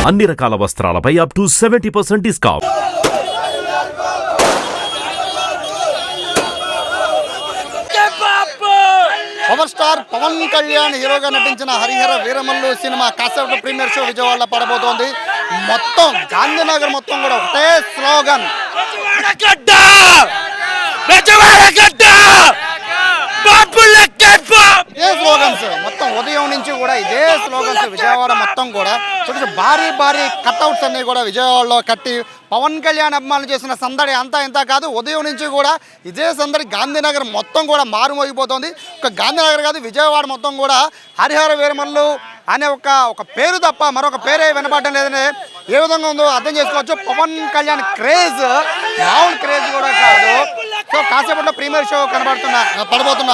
అన్ని రకాల వస్త్రాలపై up to 70% discount. Power star Pawan Kalyan హీరోగా నటించిన హరిహర వీరమల్లు సినిమా కాసేపు ప్రీమియర్ షో విజయవాడలో పడబోతోంది. మొత్తం గాంధీనగర్ మొత్తం కూడా ఒకటే స్లోగన్, ఇదే స్లోగన్స్ మొత్తం ఉదయం నుంచి కూడా ఇదే స్లోగన్స్ విజయవాడ మొత్తం కూడా. చూడండి, భారీ భారీ కట్అవుట్స్ అన్ని కూడా విజయవాడలో కట్టి పవన్ కళ్యాణ్ అభిమానులు చేసిన సందడి అంతా ఇంత కాదు. ఉదయం నుంచి కూడా ఇదే సందడి గాంధీనగర్ మొత్తం కూడా మారుమోగిపోతుంది. ఒక గాంధీనగర్ కాదు, విజయవాడ మొత్తం కూడా హరిహర వీరమల్లు అనే ఒక పేరు తప్ప మరొక పేరే వినపడడం లేదని ఏ విధంగా ఉందో అర్థం చేసుకోవచ్చు. పవన్ కళ్యాణ్ క్రేజ్ మామూలు క్రేజ్ కూడా కాదు. సో కాసేపట్లో ప్రీమియర్ షో పడబోతున్న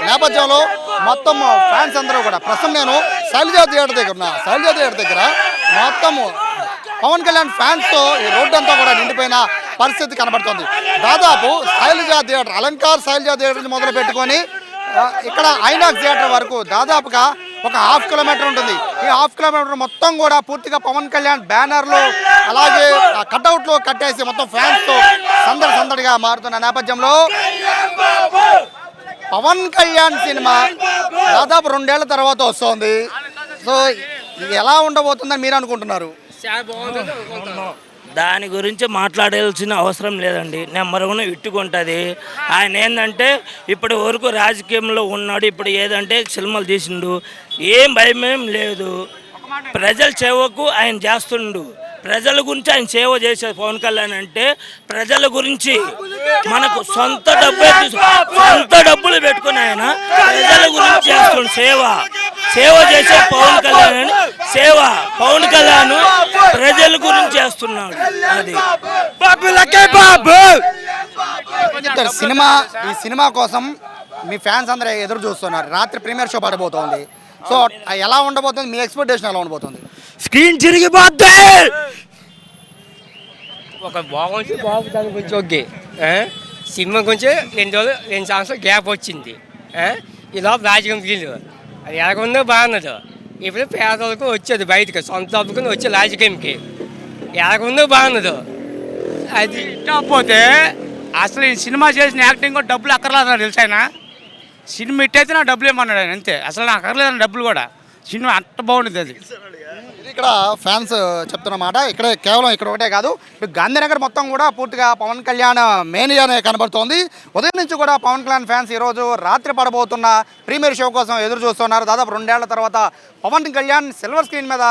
నేపథ్యంలో మొత్తం ఫ్యాన్స్ అందరూ కూడా ప్రస్తుతం నేను శైలజా థియేటర్ దగ్గర మొత్తం పవన్ కళ్యాణ్ ఫ్యాన్స్తో ఈ రోడ్డు అంతా కూడా నిండిపోయిన పరిస్థితి కనబడుతుంది. దాదాపు శైలజా థియేటర్, అలంకార్ శైలజా థియేటర్ నుంచి మొదలు పెట్టుకొని ఇక్కడ ఐనాక్స్ థియేటర్ వరకు దాదాపుగా ఒక 1/2 కిలోమీటర్ ఉంటుంది. ఈ 1/2 కిలోమీటర్ మొత్తం కూడా పూర్తిగా పవన్ కళ్యాణ్ బ్యానర్లు అలాగే కట్అవుట్లు కట్టేసి మొత్తం ఫ్యాన్స్తో సందడిగా మారుతున్న నేపథ్యంలో పవన్ కళ్యాణ్ సినిమా దాదాపు 2 ఏళ్ల తర్వాత వస్తుంది. సో ఇది ఎలా ఉండబోతుందని మీరు అనుకుంటున్నారు? దాని గురించి మాట్లాడాల్సిన అవసరం లేదండి. నెంబర్ 1 ఇట్టుకుంటుంది. ఆయన ఏంటంటే ఇప్పటి వరకు రాజకీయంలో ఉన్నాడు, ఇప్పుడు ఏదంటే సినిమాలు తీసిండు, ఏం భయమేం లేదు. ప్రజల సేవకు ఆయన చేస్తుండు. ప్రజల గురించి ఆయన సేవ చేసేది పవన్ కళ్యాణ్ అంటే ప్రజల గురించి మనకు సొంత డబ్బులు పెట్టుకుని ఆయన ప్రజల గురించి చేస్తుండు. సేవ చేసే పవన్ కళ్యాణ్ ప్రజల గురించి చేస్తున్నాడు. అది ఈ సినిమా కోసం మీ ఫ్యాన్స్ అందరూ ఎదురు చూస్తున్నారు. రాత్రి ప్రీమియర్ షో పడబోతోంది. సో ఎలా ఉండబోతుంది? మీ ఎక్స్పెక్టేషన్ ఎలా ఉండబోతుంది? స్క్రీన్ చిరిగిపోద్ది. ఒక దాని గురించి ఓకే, సినిమా గురించి 2 సంవత్సరాలు గ్యాప్ వచ్చింది. ఈ లోపల రాజకీయం తీరు అది ఎలాగుందో బాగున్నది. ఇప్పుడు పేదలకు వచ్చేది బయటకి సొంత డబ్బుకుని వచ్చే రాజకీయంకి ఎలాగుందో బాగున్నది. అది ఇట్టకపోతే అసలు ఈ సినిమా చేసిన యాక్టింగ్ కూడా డబ్బులు అక్కర్లేదు తెలుసు. ఆయన సినిమా ఇట్టయితే నాకు డబ్బులు ఏమన్నాడు ఆయన, అంతే. అసలు నాకు అక్కర్లేదని డబ్బులు కూడా. సినిమా అంత బాగుంటుంది అది. ఇక్కడ ఫ్యాన్స్ చెప్తున్నమాట ఇక్కడ కేవలం ఇక్కడ ఒకటే కాదు, గాంధీనగర్ మొత్తం కూడా పూర్తిగా పవన్ కళ్యాణ్ మేనియానే కనబడుతోంది. ఉదయం నుంచి కూడా పవన్ కళ్యాణ్ ఫ్యాన్స్ ఈరోజు రాత్రి పడబోతున్న ప్రీమియర్ షో కోసం ఎదురు చూస్తున్నారు. దాదాపు 2 ఏళ్ల తర్వాత పవన్ కళ్యాణ్ సిల్వర్ స్క్రీన్ మీద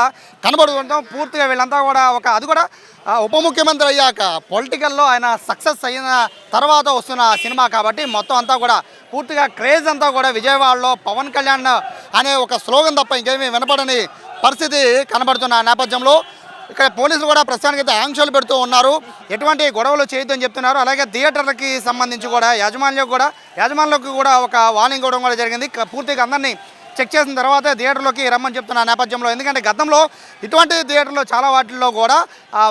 కనబడుతుంటాం. పూర్తిగా వీళ్ళంతా కూడా అది కూడా ఉప ముఖ్యమంత్రి అయ్యాక పొలిటికల్లో ఆయన సక్సెస్ అయిన తర్వాత వస్తున్న సినిమా కాబట్టి మొత్తం అంతా కూడా పూర్తిగా క్రేజ్ అంతా కూడా విజయవాడలో పవన్ కళ్యాణ్ అనే ఒక స్లోగన్ తప్ప ఇంకేమీ వినపడని పరిస్థితి కనబడుతున్న నేపథ్యంలో ఇక్కడ పోలీసులు కూడా ప్రస్తుతానికైతే ఆంక్షలు పెడుతూ ఉన్నారు. ఎటువంటి గొడవలు చేయొద్దని చెప్తున్నారు. అలాగే థియేటర్లకి సంబంధించి కూడా యాజమాన్యాలకు కూడా ఒక వార్నింగ్ ఇవ్వడం కూడా జరిగింది. పూర్తిగా అందరినీ చెక్ చేసిన తర్వాత థియేటర్లోకి రమ్మని చెప్తున్న నేపథ్యంలో, ఎందుకంటే గతంలో ఇటువంటి థియేటర్లో చాలా వాటిల్లో కూడా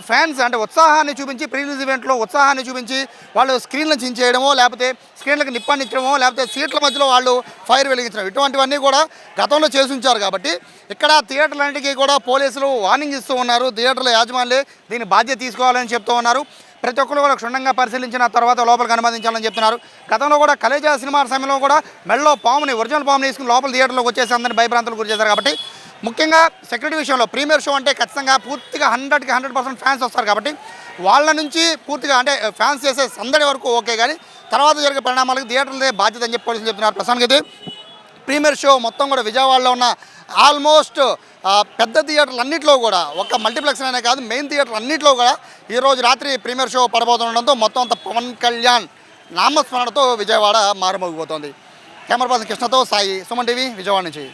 ఫ్యాన్స్ అంటే ఉత్సాహాన్ని చూపించి ప్రీ రిలీజ్ ఈవెంట్లో ఉత్సాహాన్ని చూపించి వాళ్ళు స్క్రీన్లను చించేయడమో లేకపోతే స్క్రీన్లకు నిప్పండించడమో లేకపోతే సీట్ల మధ్యలో వాళ్ళు ఫైర్ వెలిగించడం ఇటువంటివన్నీ కూడా గతంలో చేసి ఉంచారు. కాబట్టి ఇక్కడ థియేటర్లన్నిటికీ కూడా పోలీసులు వార్నింగ్ ఇస్తూ ఉన్నారు. థియేటర్ల యాజమాన్యులే దీన్ని బాధ్యత తీసుకోవాలని చెప్తూ ఉన్నారు. ప్రతి ఒక్కరు కూడా క్షుణ్ణంగా పరిశీలించిన తర్వాత లోపలికి అనుమతించాలని చెప్తున్నారు. గతంలో కూడా కలేజా సినిమా సమయంలో కూడా మెడలో ఒరిజినల్ పాముని వేసుకుని లోపల థియేటర్లోకి వచ్చేసి అందరినీ భయభ్రాంతులు గురి చేశారు. కాబట్టి ముఖ్యంగా సెక్యూరిటీ విషయంలో ప్రీమియర్ షో అంటే ఖచ్చితంగా పూర్తిగా 100% ఫ్యాన్స్ వస్తారు. కాబట్టి వాళ్ళ నుంచి పూర్తిగా అంటే ఫ్యాన్స్ చేసే సందడి వరకు ఓకే, కానీ తర్వాత జరిగే పరిణామాలకు థియేటర్లదే బాధ్యత అని చెప్పి పోలీసులు చెప్తున్నారు. ప్రస్తుతానికి ప్రీమియర్ షో మొత్తం కూడా విజయవాడలో ఉన్న ఆల్మోస్ట్ పెద్ద థియేటర్లు అన్నింటిలో కూడా ఒక మల్టీప్లెక్స్ అనే కాదు మెయిన్ థియేటర్ అన్నింటిలో కూడా ఈరోజు రాత్రి ప్రీమియర్ షో పడబోతుండడంతో మొత్తం అంత పవన్ కళ్యాణ్ నామస్మరణతో విజయవాడ మారుమోగిపోతుంది. కెమెరా పర్సన్ కృష్ణతో సాయి, సుమన్ టీవీ, విజయవాడ నుంచి.